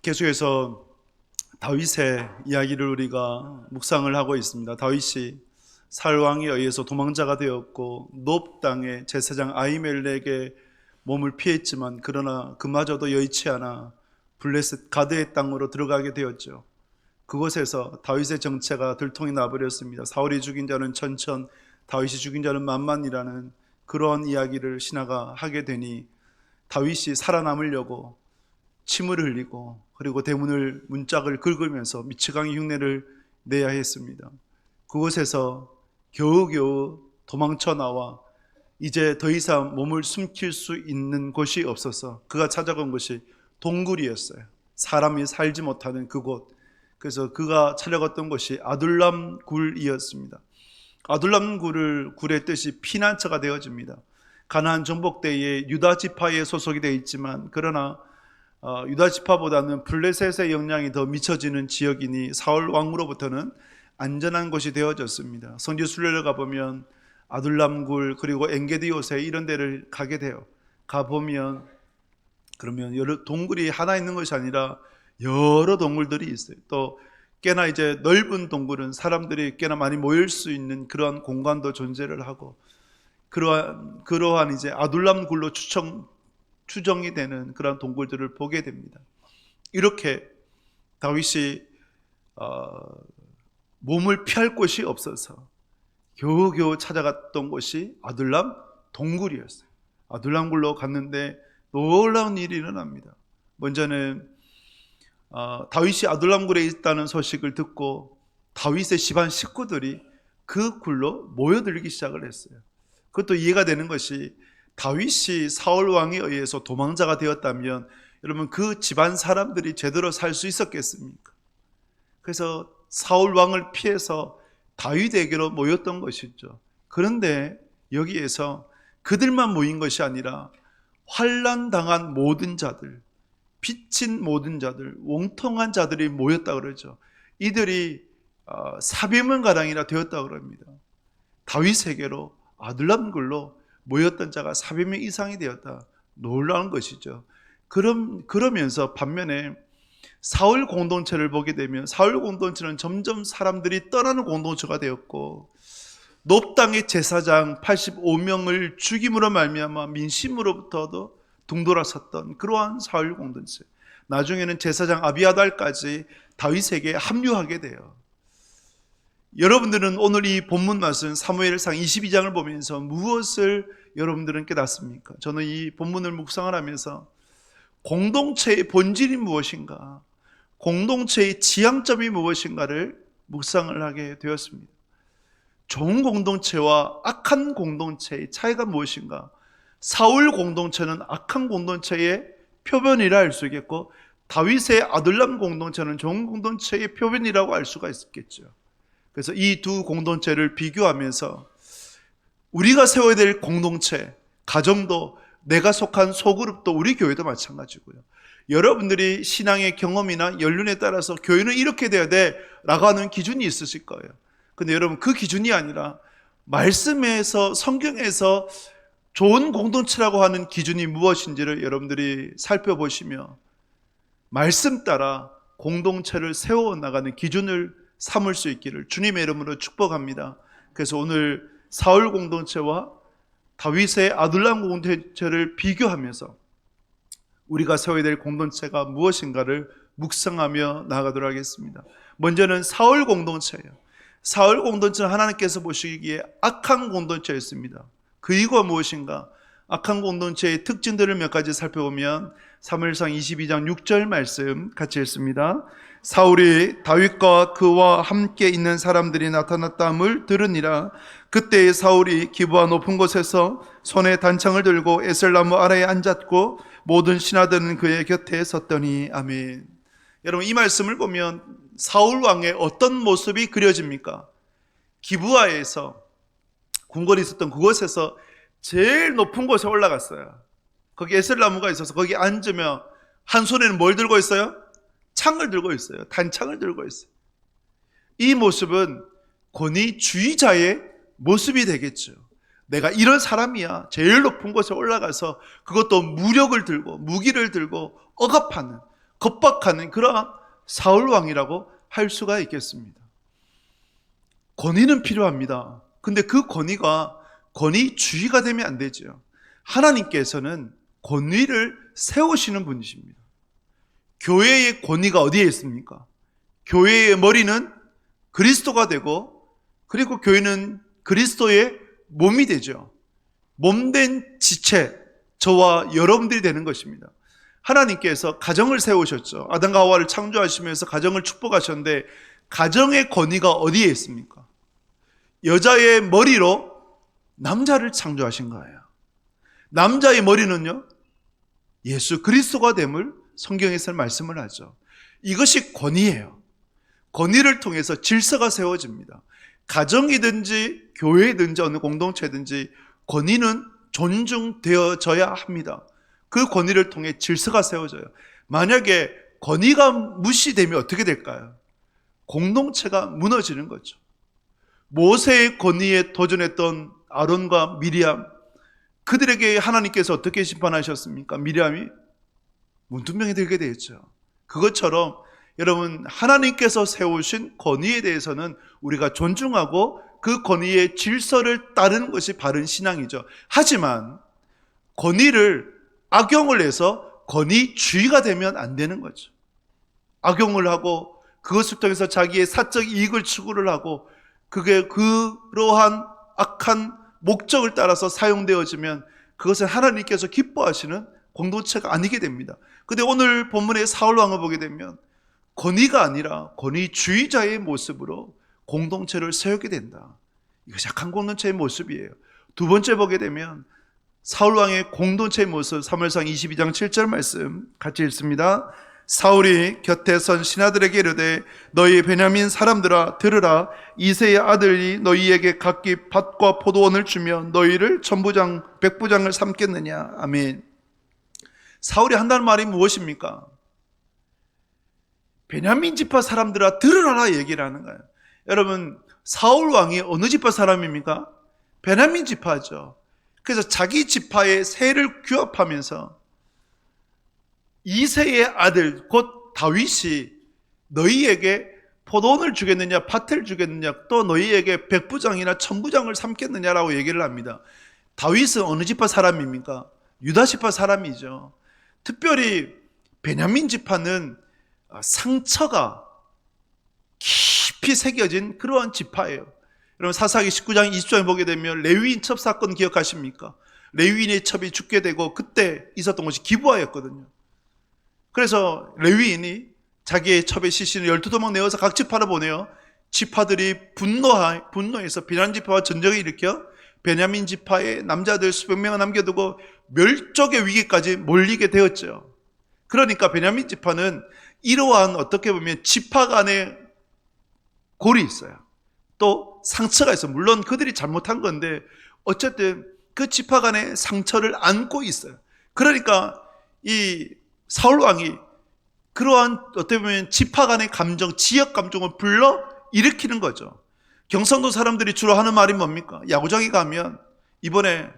계속해서 다윗의 이야기를 우리가 묵상을 하고 있습니다. 다윗이 사울 왕에 의해서 도망자가 되었고 높 땅의 제사장 아히멜렉의 몸을 피했지만 그러나 그마저도 여의치 않아 블레셋 가드의 땅으로 들어가게 되었죠. 그곳에서 다윗의 정체가 들통이 나버렸습니다. 사울이 죽인 자는 천천, 다윗이 죽인 자는 만만이라는 그러한 이야기를 신하가 하게 되니 다윗이 살아남으려고 침을 흘리고 그리고 대문을 문짝을 긁으면서 미치광이 흉내를 내야 했습니다. 그곳에서 겨우겨우 도망쳐 나와 이제 더 이상 몸을 숨길 수 있는 곳이 없어서 그가 찾아간 곳이 동굴이었어요. 사람이 살지 못하는 그곳. 그래서 그가 찾아갔던 곳이 아둘람 굴이었습니다. 아둘람 굴의 뜻이 피난처가 되어집니다. 가나안 정복 때에 유다 지파에 소속이 되어 있지만 그러나 유다 지파보다는 블레셋의 영향이 더 미쳐지는 지역이니 사울 왕으로부터는 안전한 곳이 되어졌습니다. 성지 순례를 가보면 아둘람굴 그리고 엔게디 요새 이런 데를 가게 돼요. 가보면 그러면 여러 동굴이 하나 있는 것이 아니라 여러 동굴들이 있어요. 또 꽤나 이제 넓은 동굴은 사람들이 꽤나 많이 모일 수 있는 그러한 공간도 존재를 하고 그러한 이제 아둘람굴로 추정이 되는 그런 동굴들을 보게 됩니다. 이렇게 다윗이 몸을 피할 곳이 없어서 겨우겨우 찾아갔던 곳이 아둘람 동굴이었어요. 아둘람굴로 갔는데 놀라운 일이 일어납니다. 먼저는 다윗이 아둘람굴에 있다는 소식을 듣고 다윗의 집안 식구들이 그 굴로 모여들기 시작을 했어요. 그것도 이해가 되는 것이 다윗이 사울 왕에 의해서 도망자가 되었다면 여러분 그 집안 사람들이 제대로 살 수 있었겠습니까? 그래서 사울 왕을 피해서 다윗에게로 모였던 것이죠. 그런데 여기에서 그들만 모인 것이 아니라 환난당한 모든 자들, 빚진 모든 자들, 웡통한 자들이 모였다 그러죠. 이들이 400명 가량이나 되었다 그럽니다. 다윗에게로 아둘람굴로 모였던 자가 400명 이상이 되었다. 놀라운 것이죠. 그러면서 반면에 사울 공동체를 보게 되면 사울 공동체는 점점 사람들이 떠나는 공동체가 되었고 높 땅의 제사장 85명을 죽임으로 말미암아 민심으로부터도 둥돌아섰던 그러한 사울 공동체. 나중에는 제사장 아비아달까지 다윗에게 합류하게 돼요. 여러분들은 오늘 이 본문 말씀 사무엘상 22장을 보면서 무엇을 여러분들은 깨닫습니까? 저는 이 본문을 묵상을 하면서 공동체의 본질이 무엇인가, 공동체의 지향점이 무엇인가를 묵상을 하게 되었습니다. 좋은 공동체와 악한 공동체의 차이가 무엇인가? 사울 공동체는 악한 공동체의 표본이라 할 수 있겠고 다윗의 아둘람 공동체는 좋은 공동체의 표본이라고 알 수가 있겠죠. 그래서 이 두 공동체를 비교하면서 우리가 세워야 될 공동체, 가정도 내가 속한 소그룹도 우리 교회도 마찬가지고요. 여러분들이 신앙의 경험이나 연륜에 따라서 교회는 이렇게 돼야 돼 라고 하는 기준이 있으실 거예요. 근데 여러분 그 기준이 아니라 말씀에서 성경에서 좋은 공동체라고 하는 기준이 무엇인지를 여러분들이 살펴보시며 말씀 따라 공동체를 세워나가는 기준을 삼을 수 있기를 주님의 이름으로 축복합니다. 그래서 오늘 사울 공동체와 다윗의 아둘람 공동체를 비교하면서 우리가 세워야 될 공동체가 무엇인가를 묵상하며 나아가도록 하겠습니다. 먼저는 사울 공동체예요. 사울 공동체는 하나님께서 보시기에 악한 공동체였습니다. 그 이유가 무엇인가? 악한 공동체의 특징들을 몇 가지 살펴보면 사무엘상 22장 6절 말씀 같이 읽습니다. 사울이 다윗과 그와 함께 있는 사람들이 나타났다함을 들으니라. 그때 사울이 기브아 높은 곳에서 손에 단창을 들고 에셀나무 아래에 앉았고 모든 신하들은 그의 곁에 섰더니. 아멘. 여러분 이 말씀을 보면 사울 왕의 어떤 모습이 그려집니까? 기브아에서 궁궐이 있었던 그곳에서 제일 높은 곳에 올라갔어요. 거기 에셀나무가 있어서 거기 앉으며 한 손에는 뭘 들고 있어요? 창을 들고 있어요. 단창을 들고 있어요. 이 모습은 권위주의자의 모습이 되겠죠. 내가 이런 사람이야. 제일 높은 곳에 올라가서 그것도 무력을 들고 무기를 들고 억압하는 겁박하는 그러한 사울 왕이라고 할 수가 있겠습니다. 권위는 필요합니다. 근데 그 권위가 권위주의가 되면 안 되죠. 하나님께서는 권위를 세우시는 분이십니다. 교회의 권위가 어디에 있습니까? 교회의 머리는 그리스도가 되고, 그리고 교회는 그리스도의 몸이 되죠. 몸된 지체, 저와 여러분들이 되는 것입니다. 하나님께서 가정을 세우셨죠. 아담과 하와를 창조하시면서 가정을 축복하셨는데, 가정의 권위가 어디에 있습니까? 여자의 머리로 남자를 창조하신 거예요. 남자의 머리는요, 예수 그리스도가 됨을 성경에서 말씀을 하죠. 이것이 권위예요. 권위를 통해서 질서가 세워집니다. 가정이든지 교회든지 어느 공동체든지 권위는 존중되어져야 합니다. 그 권위를 통해 질서가 세워져요. 만약에 권위가 무시되면 어떻게 될까요? 공동체가 무너지는 거죠. 모세의 권위에 도전했던 아론과 미리암, 그들에게 하나님께서 어떻게 심판하셨습니까? 미리암이 문둥병에 들게 되었죠. 그것처럼 여러분, 하나님께서 세우신 권위에 대해서는 우리가 존중하고 그 권위의 질서를 따르는 것이 바른 신앙이죠. 하지만 권위를 악용을 해서 권위주의가 되면 안 되는 거죠. 악용을 하고 그것을 통해서 자기의 사적 이익을 추구를 하고 그게 그러한 악한 목적을 따라서 사용되어지면 그것은 하나님께서 기뻐하시는 공동체가 아니게 됩니다. 근데 오늘 본문의 사울 왕을 보게 되면 권위가 아니라 권위주의자의 모습으로 공동체를 세우게 된다. 이것이 약한 공동체의 모습이에요. 두 번째 보게 되면 사울 왕의 공동체의 모습, 사무엘상 22장 7절 말씀 같이 읽습니다. 사울이 곁에 선 신하들에게 이르되 너희 베냐민 사람들아 들으라. 이새의 아들이 너희에게 각기 밭과 포도원을 주며 너희를 천부장 백부장을 삼겠느냐. 아멘. 사울이 한다는 말이 무엇입니까? 베냐민 지파 사람들아 들으라 얘기를 하는 거예요. 여러분, 사울 왕이 어느 지파 사람입니까? 베냐민 지파죠. 그래서 자기 지파의 세를 규합하면서 이새의 아들 곧 다윗이 너희에게 포도원을 주겠느냐 밭을 주겠느냐 또 너희에게 백부장이나 천부장을 삼겠느냐라고 얘기를 합니다. 다윗은 어느 지파 사람입니까? 유다 지파 사람이죠. 특별히 베냐민 지파는 상처가 깊이 새겨진 그러한 지파예요. 여러분 사사기 19장 20절에 보게 되면 레위인 첩 사건 기억하십니까? 레위인의 첩이 죽게 되고 그때 있었던 것이 기브아였거든요. 그래서 레위인이 자기의 첩의 시신을 12도망 내어서 각 지파로 보내요. 지파들이 분노해서 비난 지파와 전쟁을 일으켜 베냐민 지파의 남자들 수백 명을 남겨두고 멸족의 위기까지 몰리게 되었죠. 그러니까 베냐민 지파는 이러한 어떻게 보면 지파 간의 골이 있어요. 또 상처가 있어요. 물론 그들이 잘못한 건데 어쨌든 그 지파 간의 상처를 안고 있어요. 그러니까 이 사울 왕이 그러한 어떻게 보면 지파 간의 감정, 지역 감정을 불러 일으키는 거죠. 경상도 사람들이 주로 하는 말이 뭡니까? 야구장에 가면 이번에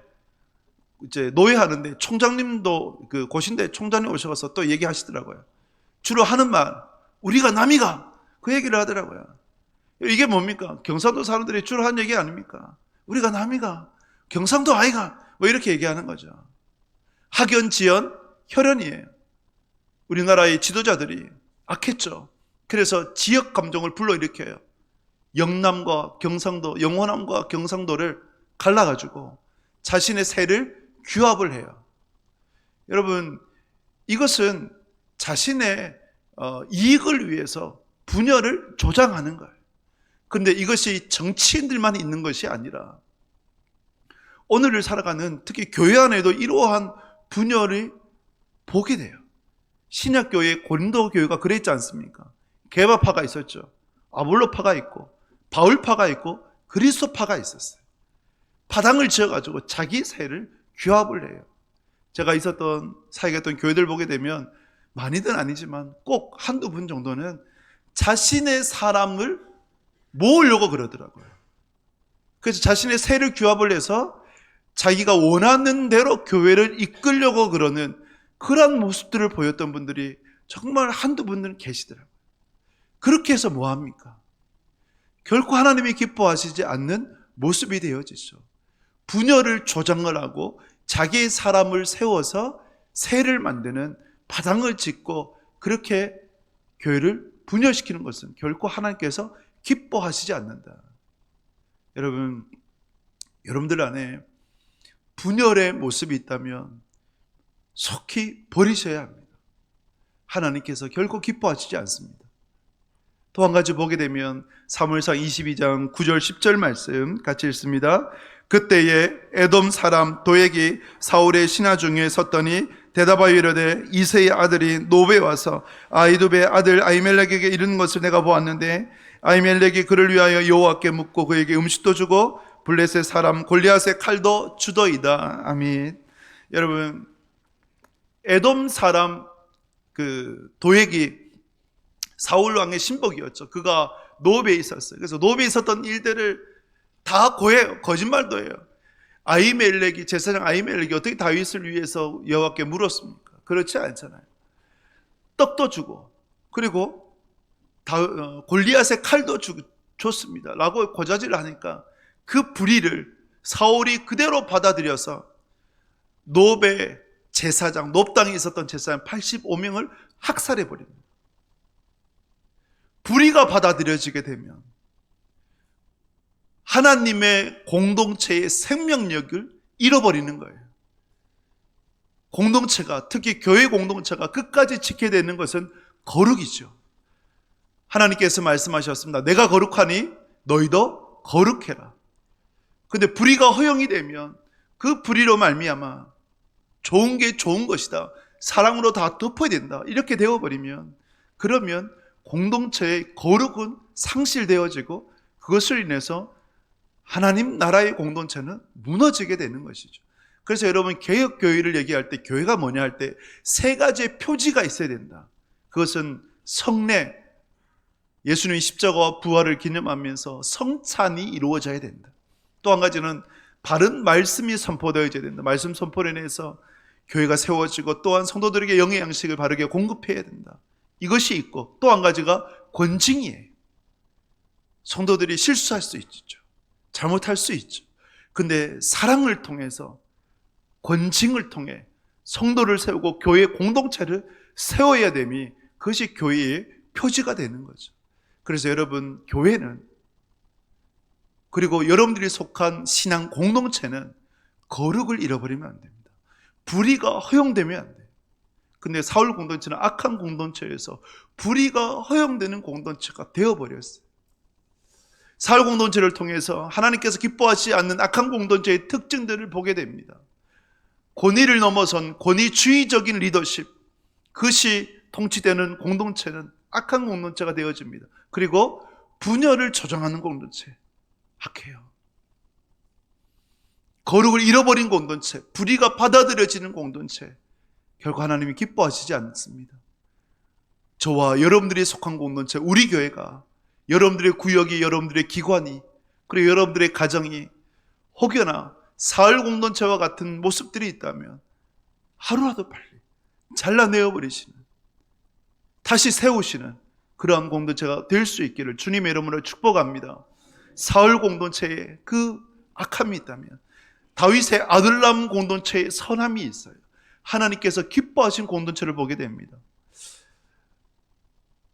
이제 노예하는데 총장님도 그 고신대 총장님 오셔서 또 얘기하시더라고요. 주로 하는 말, 우리가 남이가 그 얘기를 하더라고요. 이게 뭡니까? 경상도 사람들이 주로 하는 얘기 아닙니까? 우리가 남이가, 경상도 아이가 뭐 이렇게 얘기하는 거죠. 학연, 지연, 혈연이에요. 우리나라의 지도자들이 악했죠. 그래서 지역 감정을 불러일으켜요. 영남과 경상도, 영호남과 경상도를 갈라가지고 자신의 세를 규합을 해요. 여러분, 이것은 자신의 이익을 위해서 분열을 조장하는 거예요. 그런데 이것이 정치인들만 있는 것이 아니라 오늘을 살아가는 특히 교회 안에도 이러한 분열이 보게 돼요. 신약교회 고린도교회가 그랬지 않습니까? 게바파가 있었죠. 아볼로파가 있고 바울파가 있고 그리스도파가 있었어요. 파당을 지어가지고 자기 세를 규합을 해요. 제가 사역했던 교회들 보게 되면 많이는 아니지만 꼭 한두 분 정도는 자신의 사람을 모으려고 그러더라고요. 그래서 자신의 세를 규합을 해서 자기가 원하는 대로 교회를 이끌려고 그러는 그런 모습들을 보였던 분들이 정말 한두 분들은 계시더라고요. 그렇게 해서 뭐합니까? 결코 하나님이 기뻐하시지 않는 모습이 되어지죠. 분열을 조장을 하고 자기의 사람을 세워서 세를 만드는 바당을 짓고 그렇게 교회를 분열시키는 것은 결코 하나님께서 기뻐하시지 않는다. 여러분, 여러분들 안에 분열의 모습이 있다면 속히 버리셔야 합니다. 하나님께서 결코 기뻐하시지 않습니다. 또 한 가지 보게 되면 사무엘상 22장 9절 10절 말씀 같이 읽습니다. 그때에 에돔 사람 도액이 사울의 신하 중에 섰더니 대답하여 이르되 이새의 아들이 노베 와서 아히두베의 아들 아히멜렉에게 이르는 것을 내가 보았는데 아히멜렉이 그를 위하여 여호와께 묻고 그에게 음식도 주고 블레셋 사람 골리앗의 칼도 주더이다. 아멘. 여러분, 에돔 사람 그 도액이 사울 왕의 신복이었죠. 그가 노베에 있었어요. 그래서 노베에 있었던 일들을 다 고해요. 거짓말도 해요. 아히멜렉이, 제사장 아히멜렉이 어떻게 다윗을 위해서 여호와께 물었습니까? 그렇지 않잖아요. 떡도 주고 그리고 골리앗의 칼도 줬습니다 라고 고자질을 하니까 그 불의를 사울이 그대로 받아들여서 노베 제사장, 놉당에 있었던 제사장 85명을 학살해버립니다. 불의가 받아들여지게 되면 하나님의 공동체의 생명력을 잃어버리는 거예요. 공동체가, 특히 교회 공동체가 끝까지 지켜야 되는 것은 거룩이죠. 하나님께서 말씀하셨습니다. 내가 거룩하니 너희도 거룩해라. 근데 불의가 허용이 되면 그 불의로 말미암아 좋은 게 좋은 것이다, 사랑으로 다 덮어야 된다, 이렇게 되어버리면 그러면 공동체의 거룩은 상실되어지고 그것을 인해서 하나님 나라의 공동체는 무너지게 되는 것이죠. 그래서 여러분, 개혁교회를 얘기할 때 교회가 뭐냐 할 때 세 가지의 표지가 있어야 된다. 그것은 성례, 예수님의 십자가와 부활을 기념하면서 성찬이 이루어져야 된다. 또 한 가지는 바른 말씀이 선포되어져야 된다. 말씀 선포를 인해서 교회가 세워지고 또한 성도들에게 영의 양식을 바르게 공급해야 된다. 이것이 있고 또 한 가지가 권징이에요. 성도들이 실수할 수 있죠. 잘못할 수 있죠. 근데 사랑을 통해서, 권징을 통해 성도를 세우고 교회 공동체를 세워야 됨이 그것이 교회의 표지가 되는 거죠. 그래서 여러분, 교회는, 그리고 여러분들이 속한 신앙 공동체는 거룩을 잃어버리면 안 됩니다. 불의가 허용되면 안 돼요. 근데 사울 공동체는 악한 공동체에서 불의가 허용되는 공동체가 되어버렸어요. 사울 공동체를 통해서 하나님께서 기뻐하지 않는 악한 공동체의 특징들을 보게 됩니다. 권위를 넘어선 권위주의적인 리더십, 그것이 통치되는 공동체는 악한 공동체가 되어집니다. 그리고 분열을 조장하는 공동체, 악해요. 거룩을 잃어버린 공동체, 불의가 받아들여지는 공동체, 결국 하나님이 기뻐하시지 않습니다. 저와 여러분들이 속한 공동체, 우리 교회가, 여러분들의 구역이, 여러분들의 기관이, 그리고 여러분들의 가정이 혹여나 사흘 공동체와 같은 모습들이 있다면 하루라도 빨리 잘라내어 버리시는, 다시 세우시는 그러한 공동체가 될 수 있기를 주님의 이름으로 축복합니다. 사흘 공동체에 그 악함이 있다면 다윗의 아둘람 공동체에 선함이 있어요. 하나님께서 기뻐하신 공동체를 보게 됩니다.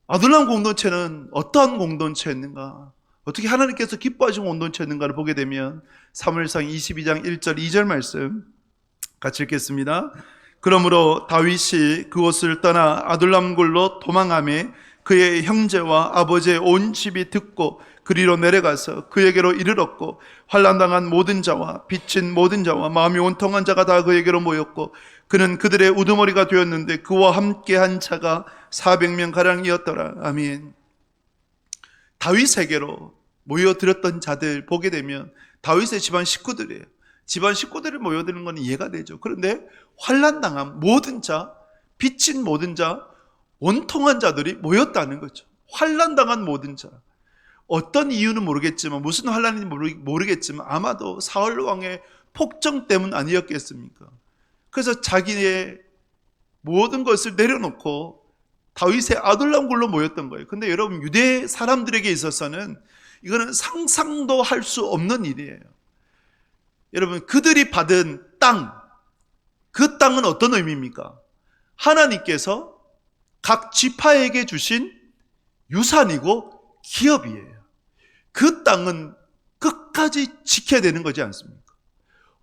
아둘람 공동체는 어떠한 공동체였는가, 어떻게 하나님께서 기뻐하신 공동체였는가를 보게 되면 사무엘상 22장 1절 2절 말씀 같이 읽겠습니다. 그러므로 다윗이 그곳을 떠나 아둘람굴로 도망하매 그의 형제와 아버지의 온 집이 듣고 그리로 내려가서 그에게로 이르렀고 환난당한 모든 자와 빚진 모든 자와 마음이 온통한 자가 다 그에게로 모였고 그는 그들의 우두머리가 되었는데 그와 함께한 자가 400명가량이었더라. 아멘. 다윗에게로 모여들었던 자들 보게 되면 다윗의 집안 식구들이에요. 집안 식구들이 모여드는 건 이해가 되죠. 그런데 환난당한 모든 자, 빚진 모든 자, 원통한 자들이 모였다는 거죠. 환난당한 모든 자. 어떤 이유는 모르겠지만, 무슨 환난인지 모르겠지만 아마도 사울 왕의 폭정 때문 아니었겠습니까? 그래서 자기의 모든 것을 내려놓고 다윗의 아둘람 굴로 모였던 거예요. 근데 여러분, 유대 사람들에게 있어서는 이거는 상상도 할 수 없는 일이에요. 여러분, 그들이 받은 땅, 그 땅은 어떤 의미입니까? 하나님께서 각 지파에게 주신 유산이고 기업이에요. 그 땅은 끝까지 지켜야 되는 거지 않습니까?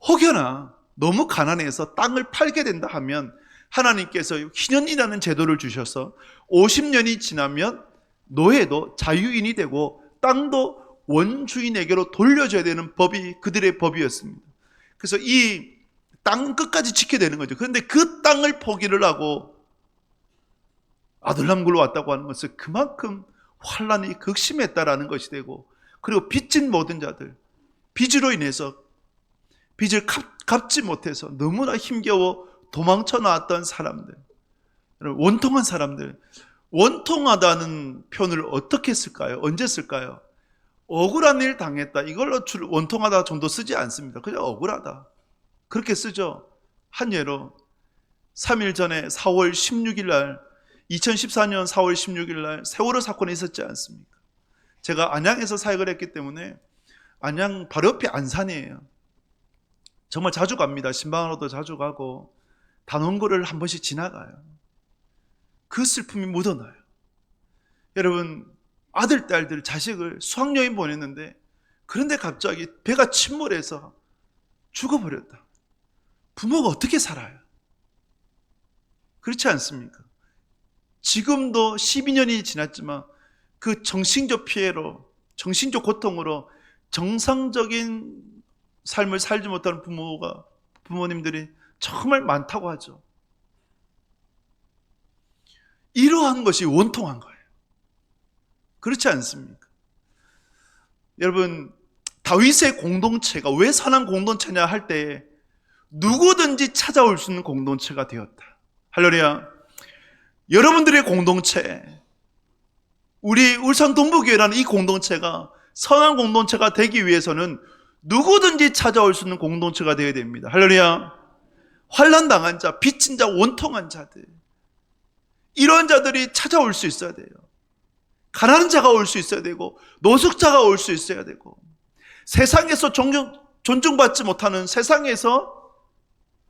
혹여나 너무 가난해서 땅을 팔게 된다 하면 하나님께서 희년이라는 제도를 주셔서 50년이 지나면 노예도 자유인이 되고 땅도 원주인에게로 돌려줘야 되는 법이 그들의 법이었습니다. 그래서 이 땅 끝까지 지켜야 되는 거죠. 그런데 그 땅을 포기를 하고 아둘람 굴로 왔다고 하는 것은 그만큼 환란이 극심했다라는 것이 되고, 그리고 빚진 모든 자들, 빚으로 인해서 빚을 갚지 못해서 너무나 힘겨워 도망쳐 나왔던 사람들, 원통한 사람들, 원통하다는 표현을 어떻게 쓸까요? 언제 쓸까요? 억울한 일 당했다, 이걸로 원통하다 정도 쓰지 않습니다. 그냥 억울하다, 그렇게 쓰죠. 한 예로 3일 전에 4월 16일 날, 2014년 4월 16일 날 세월호 사건이 있었지 않습니까? 제가 안양에서 사역을 했기 때문에 안양 바로 옆에 안산이에요. 정말 자주 갑니다. 신방으로도 자주 가고 단원고를 한 번씩 지나가요. 그 슬픔이 묻어나요. 여러분, 아들, 딸들, 자식을 수학여행 보냈는데 그런데 갑자기 배가 침몰해서 죽어버렸다. 부모가 어떻게 살아요? 그렇지 않습니까? 지금도 12년이 지났지만 그 정신적 피해로, 정신적 고통으로 정상적인 삶을 살지 못하는 부모님들이 정말 많다고 하죠. 이러한 것이 원통한 거예요. 그렇지 않습니까? 여러분, 다윗의 공동체가 왜 선한 공동체냐 할 때에 누구든지 찾아올 수 있는 공동체가 되었다. 할렐루야. 여러분들의 공동체, 우리 울산 동부교회라는 이 공동체가 선한 공동체가 되기 위해서는 누구든지 찾아올 수 있는 공동체가 되어야 됩니다. 할렐루야. 환난 당한 자, 빚진 자, 원통한 자들, 이런 자들이 찾아올 수 있어야 돼요. 가난한 자가 올 수 있어야 되고, 노숙자가 올 수 있어야 되고, 세상에서 존중받지 못하는, 세상에서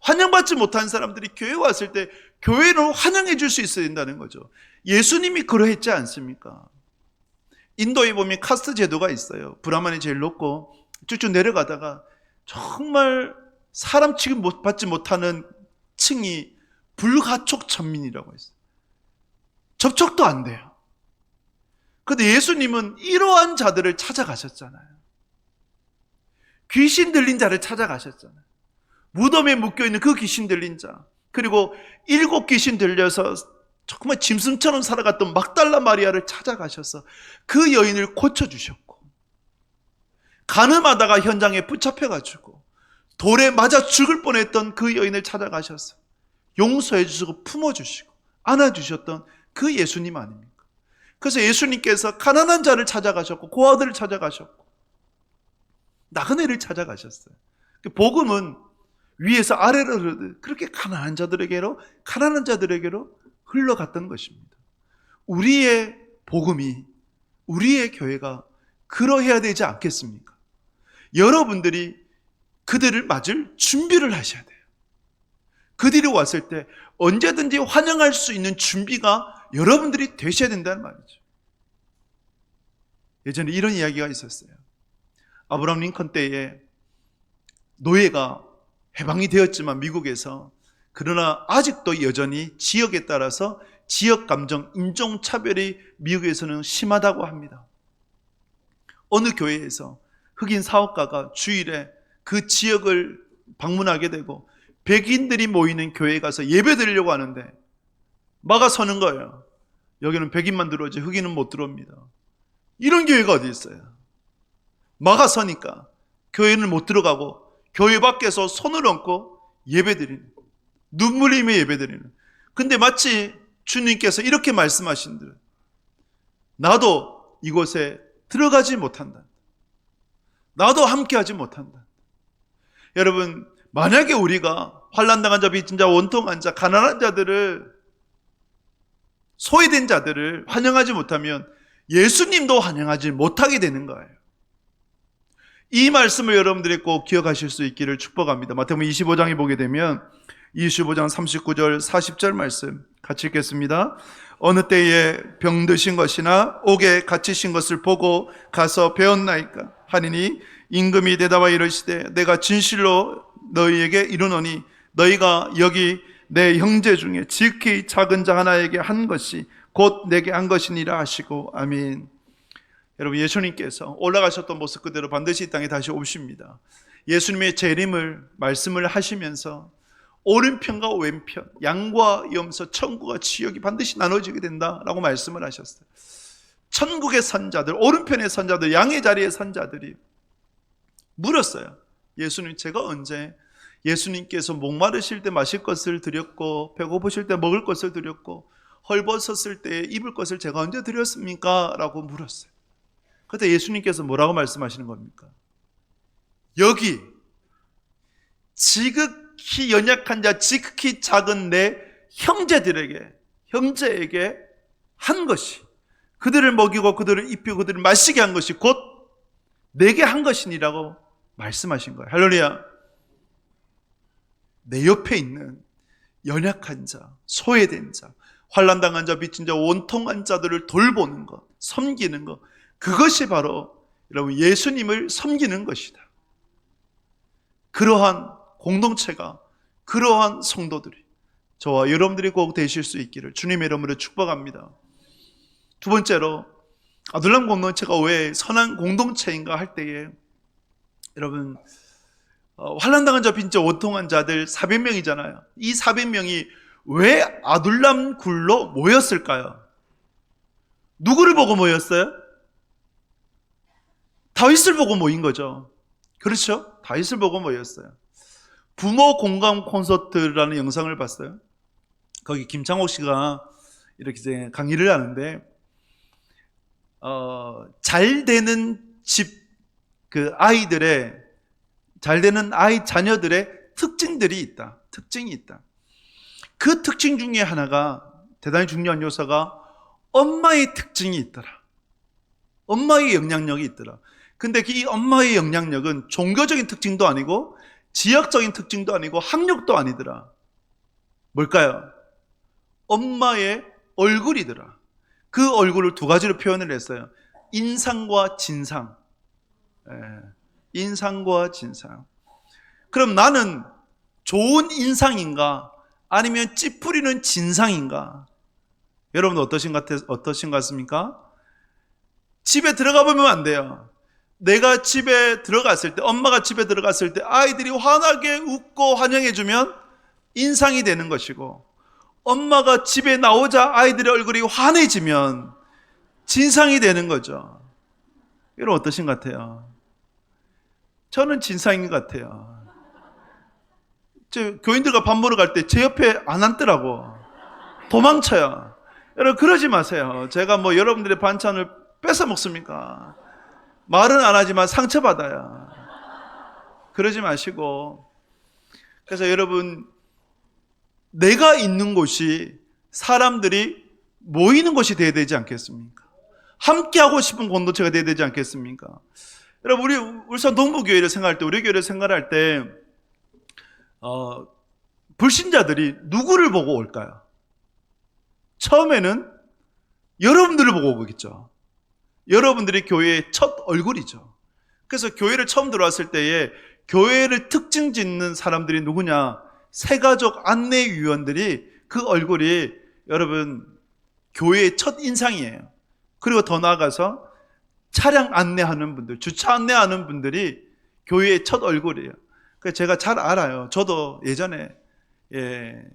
환영받지 못한 사람들이 교회에 왔을 때 교회는 환영해 줄 수 있어야 된다는 거죠. 예수님이 그러했지 않습니까? 인도에 보면 카스트 제도가 있어요. 브라만이 제일 높고 쭉쭉 내려가다가 정말 사람 취급 받지 못하는 층이 불가촉 천민이라고 했어요. 접촉도 안 돼요. 그런데 예수님은 이러한 자들을 찾아가셨잖아요. 귀신 들린 자를 찾아가셨잖아요. 무덤에 묶여있는 그 귀신 들린 자, 그리고 7 귀신 들려서 정말 짐승처럼 살아갔던 막달라 마리아를 찾아가셔서 그 여인을 고쳐주셨고, 간음하다가 현장에 붙잡혀가지고 돌에 맞아 죽을 뻔했던 그 여인을 찾아가셔서 용서해 주시고 품어주시고 안아주셨던 그 예수님 아닙니까? 그래서 예수님께서 가난한 자를 찾아가셨고, 고아들을 찾아가셨고, 나그네를 찾아가셨어요. 복음은 위에서 아래로 흐르듯 그렇게 가난한 자들에게로 흘러갔던 것입니다. 우리의 복음이, 우리의 교회가 그러해야 되지 않겠습니까? 여러분들이 그들을 맞을 준비를 하셔야 돼요. 그들이 왔을 때 언제든지 환영할 수 있는 준비가 여러분들이 되셔야 된다는 말이죠. 예전에 이런 이야기가 있었어요. 아브라함 링컨 때에 노예가 해방이 되었지만 미국에서, 그러나 아직도 여전히 지역에 따라서 지역 감정, 인종차별이 미국에서는 심하다고 합니다. 어느 교회에서 흑인 사업가가 주일에 그 지역을 방문하게 되고 백인들이 모이는 교회에 가서 예배 드리려고 하는데 막아서는 거예요. 여기는 백인만 들어오지 흑인은 못 들어옵니다. 이런 교회가 어디 있어요? 막아서니까 교회는 못 들어가고 교회 밖에서 손을 얹고 예배드리는, 눈물 흘리며 예배드리는. 근데 마치 주님께서 이렇게 말씀하신 듯, 나도 이곳에 들어가지 못한다, 나도 함께하지 못한다. 여러분, 만약에 우리가 환난당한 자, 빚진 자, 원통한 자, 가난한 자들을 소외된 자들을 환영하지 못하면 예수님도 환영하지 못하게 되는 거예요. 이 말씀을 여러분들이 꼭 기억하실 수 있기를 축복합니다. 마태복음 25장에 보게 되면 25장 39절 40절 말씀 같이 읽겠습니다. 어느 때에 병드신 것이나 옥에 갇히신 것을 보고 가서 배웠나이까 하니니 임금이 대답하여 이르시되 내가 진실로 너희에게 이르노니 너희가 여기 내 형제 중에 지극히 작은 자 하나에게 한 것이 곧 내게 한 것이니라 하시고 아멘. 여러분, 예수님께서 올라가셨던 모습 그대로 반드시 이 땅에 다시 오십니다. 예수님의 재림을 말씀을 하시면서 오른편과 왼편, 양과 염소, 천국과 지옥이 반드시 나눠지게 된다라고 말씀을 하셨어요. 천국의 선자들, 오른편의 선자들, 양의 자리의 선자들이 물었어요. 예수님, 제가 언제 예수님께서 목마르실 때 마실 것을 드렸고 배고프실 때 먹을 것을 드렸고 헐벗었을 때 입을 것을 제가 언제 드렸습니까? 라고 물었어요. 그때 예수님께서 뭐라고 말씀하시는 겁니까? 여기 지극히 연약한 자, 지극히 작은 내 형제에게 한 것이, 그들을 먹이고 그들을 입히고 그들을 마시게 한 것이 곧 내게 한 것이니라고 말씀하신 거예요. 할렐루야. 내 옆에 있는 연약한 자, 소외된 자, 환난당한 자, 빚진 자, 원통한 자들을 돌보는 것, 섬기는 것, 그것이 바로 여러분 예수님을 섬기는 것이다. 그러한 공동체가, 그러한 성도들이 저와 여러분들이 꼭 되실 수 있기를 주님의 이름으로 축복합니다. 두 번째로, 아둘람 공동체가 왜 선한 공동체인가 할 때에 여러분 환난당한 자, 빚진 자, 원통한 자들 400명이잖아요. 이 400명이 왜 아둘람 굴로 모였을까요? 누구를 보고 모였어요? 다윗을 보고 모인 거죠. 그렇죠? 다윗을 보고 모였어요. 부모 공감 콘서트라는 영상을 봤어요. 거기 김창옥 씨가 이렇게 이제 강의를 하는데 잘 되는 집 그 아이들의, 잘 되는 아이 자녀들의 특징들이 있다. 특징이 있다. 그 특징 중에 하나가, 대단히 중요한 요소가 엄마의 특징이 있더라. 엄마의 영향력이 있더라. 근데 이 엄마의 영향력은 종교적인 특징도 아니고 지역적인 특징도 아니고 학력도 아니더라. 뭘까요? 엄마의 얼굴이더라. 그 얼굴을 두 가지로 표현을 했어요. 인상과 진상. 인상과 진상. 그럼 나는 좋은 인상인가 아니면 찌푸리는 진상인가? 여러분 어떠신 것 같습니까? 집에 들어가 보면 안 돼요. 내가 집에 들어갔을 때, 엄마가 집에 들어갔을 때 아이들이 환하게 웃고 환영해주면 인상이 되는 것이고, 엄마가 집에 나오자 아이들의 얼굴이 환해지면 진상이 되는 거죠. 여러분 어떠신 것 같아요? 저는 진상인 것 같아요. 교인들과 밥 먹으러 갈 때 제 옆에 안 앉더라고. 도망쳐요. 여러분 그러지 마세요. 제가 뭐 여러분들의 반찬을 뺏어 먹습니까? 말은 안 하지만 상처받아요. 그러지 마시고, 그래서 여러분 내가 있는 곳이 사람들이 모이는 곳이 되어야 되지 않겠습니까? 함께 하고 싶은 공동체가 되어야 되지 않겠습니까? 여러분 우리 울산 동부교회를 생각할 때, 우리 교회를 생각할 때 불신자들이 누구를 보고 올까요? 처음에는 여러분들을 보고 오겠죠. 여러분들이 교회의 첫 얼굴이죠. 그래서 교회를 처음 들어왔을 때에 교회를 특징 짓는 사람들이 누구냐? 새가족 안내위원들이, 그 얼굴이 여러분 교회의 첫 인상이에요. 그리고 더 나아가서 차량 안내하는 분들, 주차 안내하는 분들이 교회의 첫 얼굴이에요. 그래서 제가 잘 알아요. 저도 예전에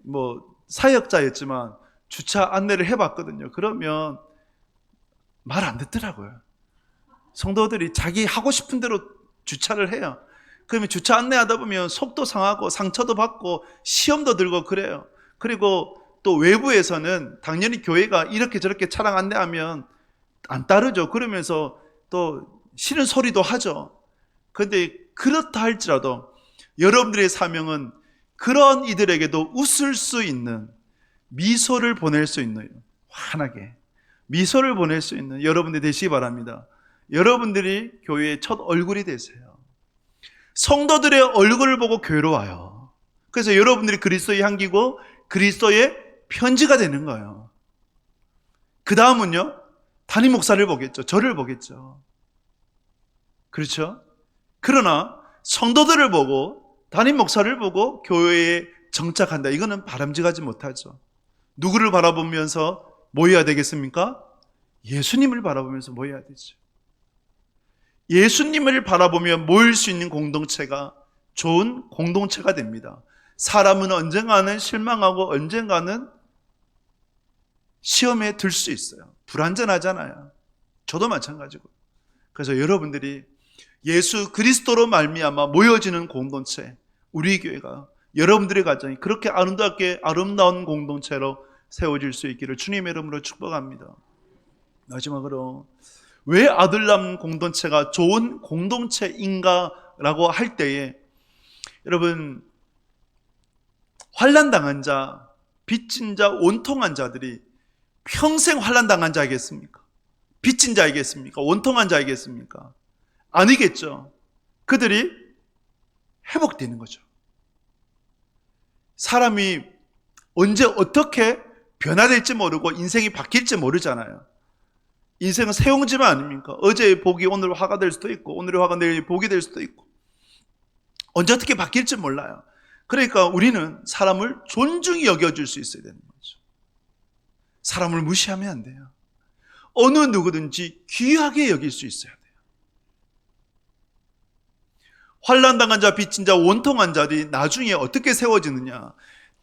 뭐 사역자였지만 주차 안내를 해봤거든요. 그러면 말 안 듣더라고요. 성도들이 자기 하고 싶은 대로 주차를 해요. 그러면 주차 안내하다 보면 속도 상하고 상처도 받고 시험도 들고 그래요. 그리고 또 외부에서는 당연히 교회가 이렇게 저렇게 차량 안내하면 안 따르죠. 그러면서 또 싫은 소리도 하죠. 그런데 그렇다 할지라도 여러분들의 사명은 그런 이들에게도 웃을 수 있는, 미소를 보낼 수 있는, 환하게 미소를 보낼 수 있는 여러분들이 되시기 바랍니다. 여러분들이 교회의 첫 얼굴이 되세요. 성도들의 얼굴을 보고 교회로 와요. 그래서 여러분들이 그리스도의 향기고 그리스도의 편지가 되는 거예요. 그 다음은요, 담임 목사를 보겠죠. 저를 보겠죠. 그렇죠? 그러나 성도들을 보고 담임 목사를 보고 교회에 정착한다. 이거는 바람직하지 못하죠. 누구를 바라보면서 모여야 되겠습니까? 예수님을 바라보면서 모여야 되죠. 예수님을 바라보며 모일 수 있는 공동체가 좋은 공동체가 됩니다. 사람은 언젠가는 실망하고 언젠가는 시험에 들 수 있어요. 불완전하잖아요. 저도 마찬가지고. 그래서 여러분들이 예수 그리스도로 말미암아 모여지는 공동체, 우리 교회가, 여러분들의 가정이 그렇게 아름답게 아름다운 공동체로 세워질 수 있기를 주님의 이름으로 축복합니다. 마지막으로 왜 아들남 공동체가 좋은 공동체인가라고 할 때에, 여러분, 환난당한 자, 빚진 자, 원통한 자들이 평생 환난당한 자이겠습니까? 빚진 자이겠습니까? 원통한 자이겠습니까? 아니겠죠. 그들이 회복되는 거죠. 사람이 언제 어떻게 변화될지 모르고 인생이 바뀔지 모르잖아요. 인생은 세옹지만 아닙니까? 어제의 복이 오늘 화가 될 수도 있고 오늘의 화가 내일 복이 될 수도 있고 언제 어떻게 바뀔지 몰라요. 그러니까 우리는 사람을 존중히 여겨줄 수 있어야 되는 거죠. 사람을 무시하면 안 돼요. 어느 누구든지 귀하게 여길 수 있어야 돼요. 환난당한 자, 빚진 자, 원통한 자들이 나중에 어떻게 세워지느냐.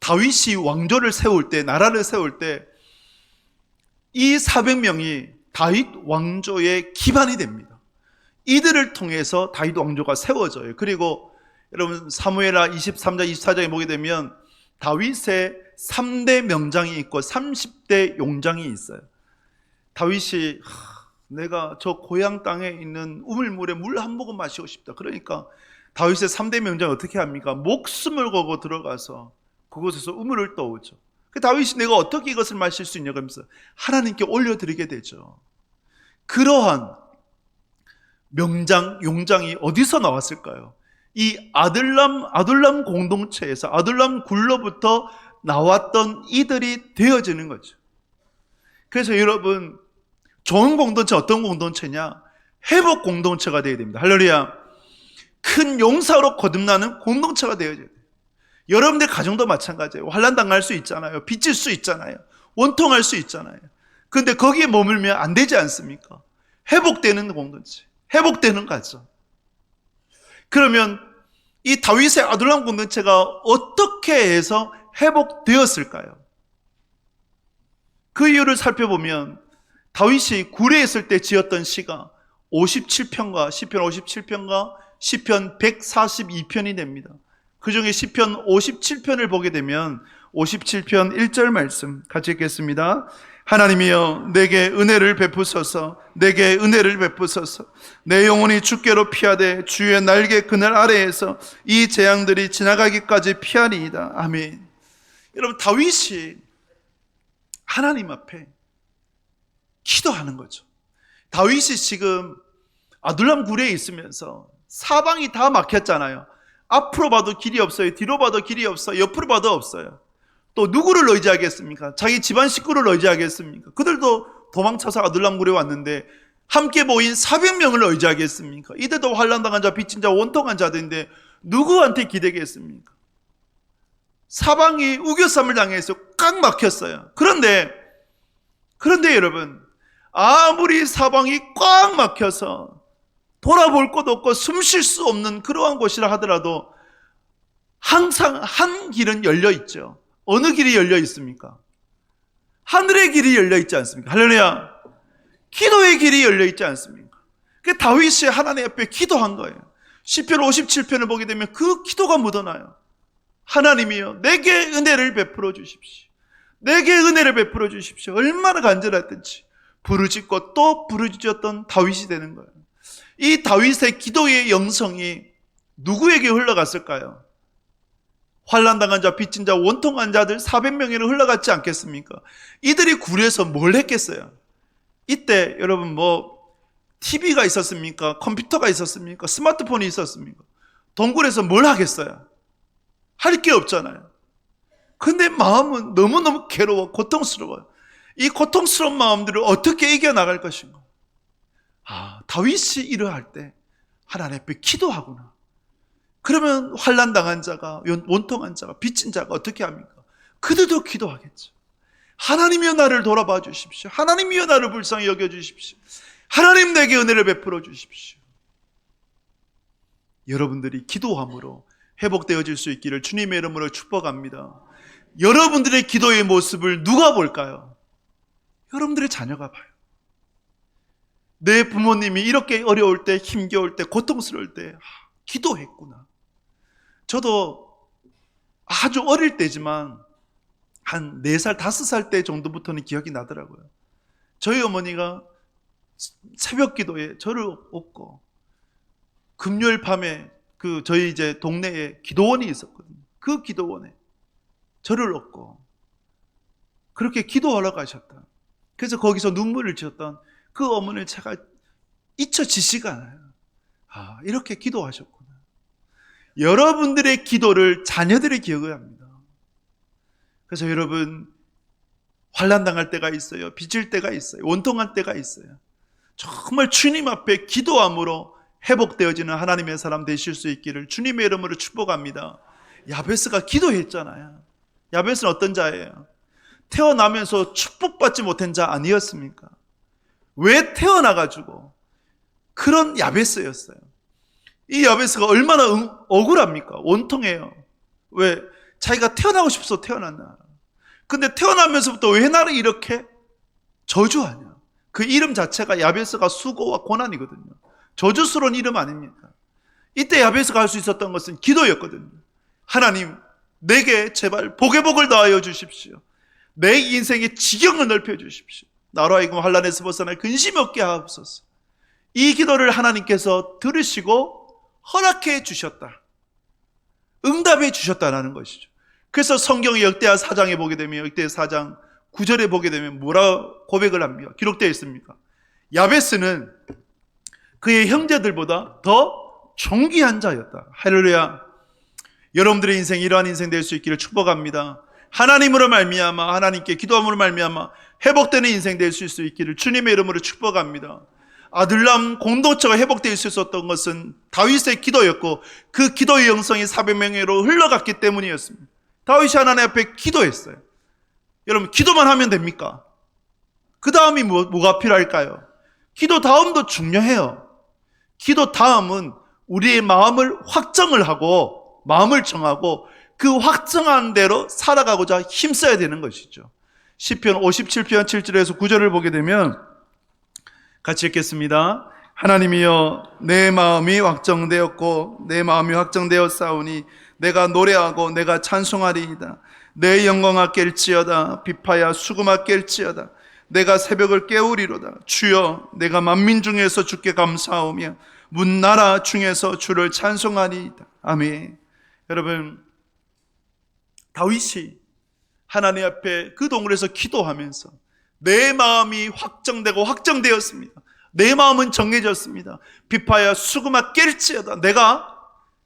다윗이 왕조를 세울 때, 나라를 세울 때 이 400명이 다윗 왕조의 기반이 됩니다. 이들을 통해서 다윗 왕조가 세워져요. 그리고 여러분 사무엘하 23장 24장에 보게 되면 다윗의 3대 명장이 있고 30대 용장이 있어요. 다윗이 내가 저 고향 땅에 있는 우물물에 물 한 모금 마시고 싶다. 그러니까 다윗의 3대 명장이 어떻게 합니까? 목숨을 걸고 들어가서 그곳에서 우물을 떠오죠. 다윗이 내가 어떻게 이것을 마실 수 있냐고 하면서 하나님께 올려드리게 되죠. 그러한 명장, 용장이 어디서 나왔을까요? 이 아들람 공동체에서, 아들람 굴로부터 나왔던 이들이 되어지는 거죠. 그래서 여러분, 좋은 공동체 어떤 공동체냐? 회복 공동체가 되어야 됩니다. 할렐루야. 큰 용사로 거듭나는 공동체가 되어야 돼요. 여러분들 가정도 마찬가지예요. 환난당할 수 있잖아요. 빚질 수 있잖아요. 원통할 수 있잖아요. 그런데 거기에 머물면 안 되지 않습니까? 회복되는 공동체, 회복되는 가정. 그러면 이 다윗의 아둘람 공동체가 어떻게 해서 회복되었을까요? 그 이유를 살펴보면 다윗이 굴에 있을 때 지었던 시가 57편과 시편 57편과 시편 142편이 됩니다. 그 중에 시편 57편을 보게 되면 57편 1절 말씀 같이 읽겠습니다. 하나님이여 내게 은혜를 베푸소서, 내게 은혜를 베푸소서. 내 영혼이 주께로 피하되 주의 날개 그늘 아래에서 이 재앙들이 지나가기까지 피하리이다. 아멘. 여러분, 다윗이 하나님 앞에 기도하는 거죠. 다윗이 지금 아둘람 굴에 있으면서 사방이 다 막혔잖아요. 앞으로 봐도 길이 없어요. 뒤로 봐도 길이 없어요. 옆으로 봐도 없어요. 또 누구를 의지하겠습니까? 자기 집안 식구를 의지하겠습니까? 그들도 도망쳐서 아둘람 굴에 왔는데 함께 모인 400명을 의지하겠습니까? 이들도 환난당한 자, 빚진 자, 원통한 자들인데 누구한테 기대겠습니까? 사방이 우겨쌈을 당해서 꽉 막혔어요. 그런데 여러분, 아무리 사방이 꽉 막혀서 돌아볼 곳 없고 숨 쉴 수 없는 그러한 곳이라 하더라도 항상 한 길은 열려 있죠. 어느 길이 열려 있습니까? 하늘의 길이 열려 있지 않습니까? 할렐루야. 기도의 길이 열려 있지 않습니까? 그 다윗이 하나님 앞에 기도한 거예요. 시편 57편을 보게 되면 그 기도가 묻어나요. 하나님이여 내게 은혜를 베풀어 주십시오. 내게 은혜를 베풀어 주십시오. 얼마나 간절했든지 부르짖고 또 부르짖었던 다윗이 되는 거예요. 이 다윗의 기도의 영성이 누구에게 흘러갔을까요? 환난당한 자, 빚진 자, 원통한 자들 400명이나 흘러갔지 않겠습니까? 이들이 굴에서 뭘 했겠어요? 이때 여러분 TV가 있었습니까? 컴퓨터가 있었습니까? 스마트폰이 있었습니까? 동굴에서 뭘 하겠어요? 할 게 없잖아요. 근데 마음은 너무너무 괴로워, 고통스러워요. 이 고통스러운 마음들을 어떻게 이겨나갈 것인가? 다윗이 이러할 때 하나님 앞에 기도하구나. 그러면 환난당한 자가, 원통한 자가, 빚진 자가 어떻게 합니까? 그들도 기도하겠죠. 하나님이여 나를 돌아봐 주십시오. 하나님이여 나를 불쌍히 여겨 주십시오. 하나님 내게 은혜를 베풀어 주십시오. 여러분들이 기도함으로 회복되어질 수 있기를 주님의 이름으로 축복합니다. 여러분들의 기도의 모습을 누가 볼까요? 여러분들의 자녀가 봐요. 내 부모님이 이렇게 어려울 때, 힘겨울 때, 고통스러울 때 기도했구나. 저도 아주 어릴 때지만 한 4살, 5살 때 정도부터는 기억이 나더라고요. 저희 어머니가 새벽 기도에 저를 업고 금요일 밤에 저희 이제 동네에 기도원이 있었거든요. 그 기도원에 저를 업고 그렇게 기도하러 가셨다. 그래서 거기서 눈물을 지었던 그 어머니를 제가 잊혀지지가 않아요. 이렇게 기도하셨구나. 여러분들의 기도를 자녀들이 기억을 합니다. 그래서 여러분 환난당할 때가 있어요. 빚질 때가 있어요. 원통한 때가 있어요. 정말 주님 앞에 기도함으로 회복되어지는 하나님의 사람 되실 수 있기를 주님의 이름으로 축복합니다. 야베스가 기도했잖아요. 야베스는 어떤 자예요? 태어나면서 축복받지 못한 자 아니었습니까? 왜 태어나가지고 그런 야베스였어요. 이 야베스가 얼마나 억울합니까? 원통해요. 왜? 자기가 태어나고 싶어서 태어났나? 근데 태어나면서부터 왜 나를 이렇게 저주하냐? 그 이름 자체가 야베스가 수고와 고난이거든요. 저주스러운 이름 아닙니까? 이때 야베스가 할 수 있었던 것은 기도였거든요. 하나님, 내게 제발 복의 복을 더하여 주십시오. 내 인생의 지경을 넓혀 주십시오. 나로 하여금 환난에서 벗어날 근심 없게 하옵소서. 이 기도를 하나님께서 들으시고 허락해 주셨다. 응답해 주셨다는 것이죠. 그래서 성경의 역대하 4장에 보게 되면 역대하 4장 9절에 보게 되면 뭐라 고백을 합니까? 기록되어 있습니까? 야베스는 그의 형제들보다 더 존귀한 자였다. 할렐루야. 여러분들의 인생 이러한 인생 될 수 있기를 축복합니다. 하나님으로 말미암아 하나님께 기도함으로 말미암아 회복되는 인생 될 수 있기를 주님의 이름으로 축복합니다. 아둘람 공동체가 회복될 수 있었던 것은 다윗의 기도였고 그 기도의 영성이 400명으로 흘러갔기 때문이었습니다. 다윗이 하나님 앞에 기도했어요. 여러분 기도만 하면 됩니까? 그 다음이 뭐가 필요할까요? 기도 다음도 중요해요. 기도 다음은 우리의 마음을 확정을 하고 마음을 정하고 그 확정한 대로 살아가고자 힘써야 되는 것이죠. 시편 57편 7절에서 9절을 보게 되면 같이 읽겠습니다. 하나님이여 내 마음이 확정되었고 내 마음이 확정되었사오니 내가 노래하고 내가 찬송하리이다. 내 영광아 깰지어다. 비파야 수금아 깰지어다. 내가 새벽을 깨우리로다. 주여 내가 만민 중에서 주께 감사하오며 문나라 중에서 주를 찬송하리이다. 아멘. 여러분 다윗이 하나님 앞에 그 동굴에서 기도하면서 내 마음이 확정되고 확정되었습니다. 내 마음은 정해졌습니다. 비파야 수금아 깰지어다. 내가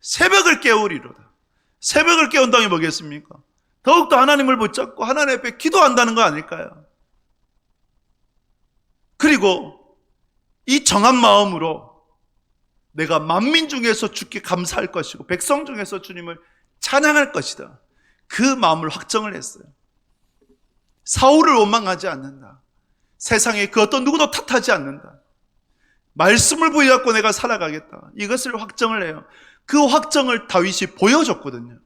새벽을 깨우리로다. 새벽을 깨운다는 게 뭐겠습니까? 더욱더 하나님을 붙잡고 하나님 앞에 기도한다는 거 아닐까요? 그리고 이 정한 마음으로 내가 만민 중에서 주께 감사할 것이고 백성 중에서 주님을 찬양할 것이다. 그 마음을 확정을 했어요. 사울을 원망하지 않는다. 세상에 그 어떤 누구도 탓하지 않는다. 말씀을 부여잡고 내가 살아가겠다. 이것을 확정을 해요. 그 확정을 다윗이 보여줬거든요.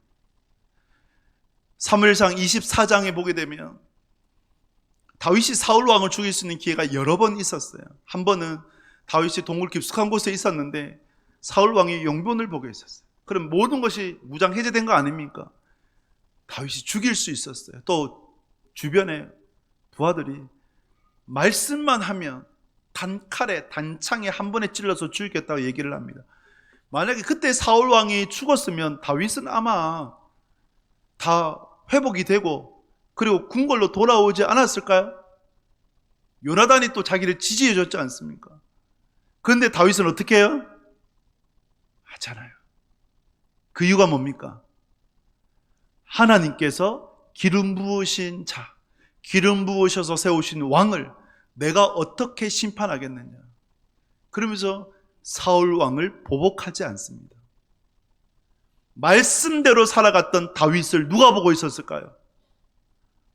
사무엘상 24장에 보게 되면 다윗이 사울 왕을 죽일 수 있는 기회가 여러 번 있었어요. 한 번은 다윗이 동굴 깊숙한 곳에 있었는데 사울 왕이 용변을 보고 있었어요. 그럼 모든 것이 무장 해제된 거 아닙니까? 다윗이 죽일 수 있었어요. 또 주변에 부하들이 말씀만 하면 단칼에 단창에 한 번에 찔러서 죽이겠다고 얘기를 합니다. 만약에 그때 사울 왕이 죽었으면 다윗은 아마 다 회복이 되고 그리고 궁궐로 돌아오지 않았을까요? 요나단이 또 자기를 지지해 줬지 않습니까? 그런데 다윗은 어떻게 해요? 하잖아요. 그 이유가 뭡니까? 하나님께서 기름 부으신 자, 기름 부으셔서 세우신 왕을 내가 어떻게 심판하겠느냐. 그러면서 사울 왕을 보복하지 않습니다. 말씀대로 살아갔던 다윗을 누가 보고 있었을까요?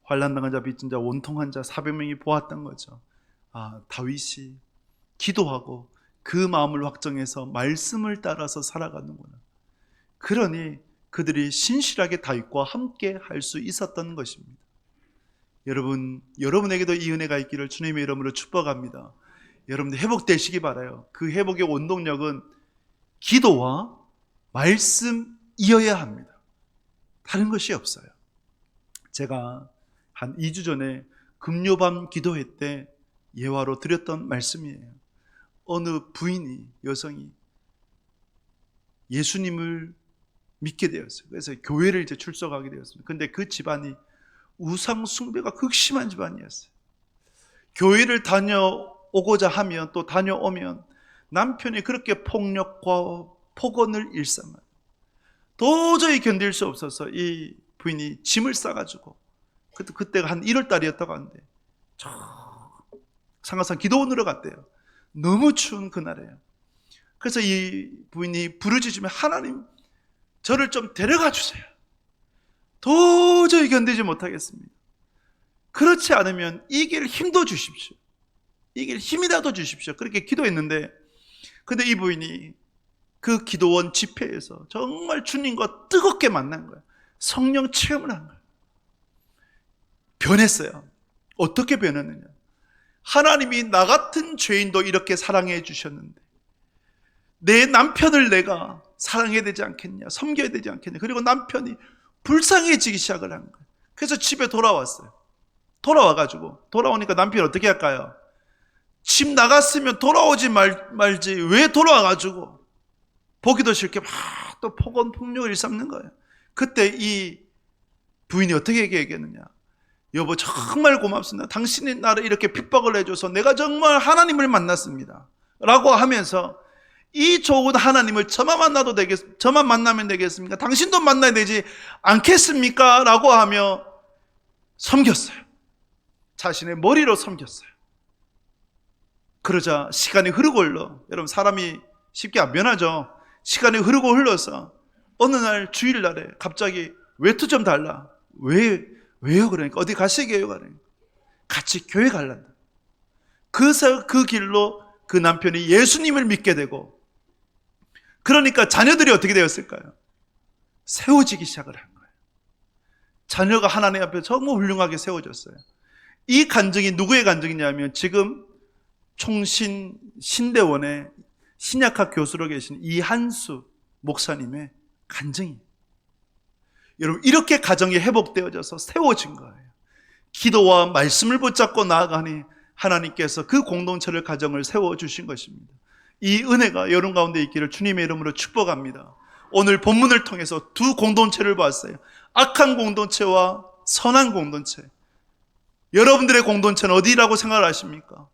환난당한 자, 빚진 자, 원통한 자 400명이 보았던 거죠. 아, 다윗이 기도하고 그 마음을 확정해서 말씀을 따라서 살아가는구나. 그러니 그들이 신실하게 다윗과 함께 할 수 있었던 것입니다. 여러분, 여러분에게도 이 은혜가 있기를 주님의 이름으로 축복합니다. 여러분들 회복되시기 바라요. 그 회복의 원동력은 기도와 말씀이어야 합니다. 다른 것이 없어요. 제가 한 2주 전에 금요밤 기도회 때 예화로 드렸던 말씀이에요. 어느 부인이, 여성이 예수님을 믿게 되었어요. 그래서 교회를 이제 출석하게 되었습니다. 근데 그 집안이 우상 숭배가 극심한 집안이었어요. 교회를 다녀오고자 하면 또 다녀오면 남편이 그렇게 폭력과 폭언을 일삼아요. 도저히 견딜 수 없어서 이 부인이 짐을 싸가지고 그때가 한 1월 달이었다고 하는데 상하산 기도원으로 갔대요. 너무 추운 그날이에요. 그래서 이 부인이 부르짖으며 하나님 저를 좀 데려가 주세요. 도저히 견디지 못하겠습니다. 그렇지 않으면 이길 힘도 주십시오. 이길 힘이라도 주십시오. 그렇게 기도했는데 근데 이 부인이 그 기도원 집회에서 정말 주님과 뜨겁게 만난 거예요. 성령 체험을 한 거예요. 변했어요. 어떻게 변했느냐? 하나님이 나 같은 죄인도 이렇게 사랑해 주셨는데 내 남편을 내가 사랑해야 되지 않겠냐, 섬겨야 되지 않겠냐. 그리고 남편이 불쌍해지기 시작을 한 거예요. 그래서 집에 돌아왔어요. 돌아오니까 남편이 어떻게 할까요? 집 나갔으면 돌아오지 말지 왜 돌아와가지고 보기도 싫게 막 또 폭언 폭력을 일삼는 거예요. 그때 이 부인이 어떻게 얘기했느냐? 여보 정말 고맙습니다. 당신이 나를 이렇게 핍박을 해줘서 내가 정말 하나님을 만났습니다. 라고 하면서 이 좋은 하나님을 저만 만나면 되겠습니까? 당신도 만나야 되지 않겠습니까? 라고 하며 섬겼어요. 자신의 머리로 섬겼어요. 그러자 시간이 흐르고 흘러, 여러분 사람이 쉽게 안 변하죠. 시간이 흐르고 흘러서 어느 날 주일날에 갑자기 외투 좀 달라. 왜요? 그러니까 어디 가시게요? 그러니까 같이 교회 갈란다. 그래서 그 길로 그 남편이 예수님을 믿게 되고, 그러니까 자녀들이 어떻게 되었을까요? 세워지기 시작을 한 거예요. 자녀가 하나님 앞에 정말 훌륭하게 세워졌어요. 이 간증이 누구의 간증이냐면 지금 총신 신대원의 신약학 교수로 계신 이한수 목사님의 간증이에요. 여러분 이렇게 가정이 회복되어져서 세워진 거예요. 기도와 말씀을 붙잡고 나아가니 하나님께서 그 공동체를 가정을 세워주신 것입니다. 이 은혜가 여러분 가운데 있기를 주님의 이름으로 축복합니다. 오늘 본문을 통해서 두 공동체를 봤어요. 악한 공동체와 선한 공동체. 여러분들의 공동체는 어디라고 생각을 하십니까?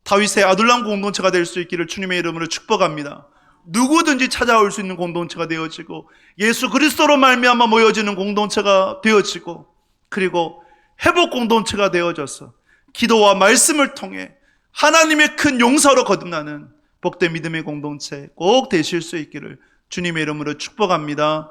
다윗의 아둘람 공동체가 될 수 있기를 주님의 이름으로 축복합니다. 누구든지 찾아올 수 있는 공동체가 되어지고 예수 그리스도로 말미암아 모여지는 공동체가 되어지고 그리고 회복 공동체가 되어져서 기도와 말씀을 통해 하나님의 큰 용서로 거듭나는 복된 믿음의 공동체 꼭 되실 수 있기를 주님의 이름으로 축복합니다.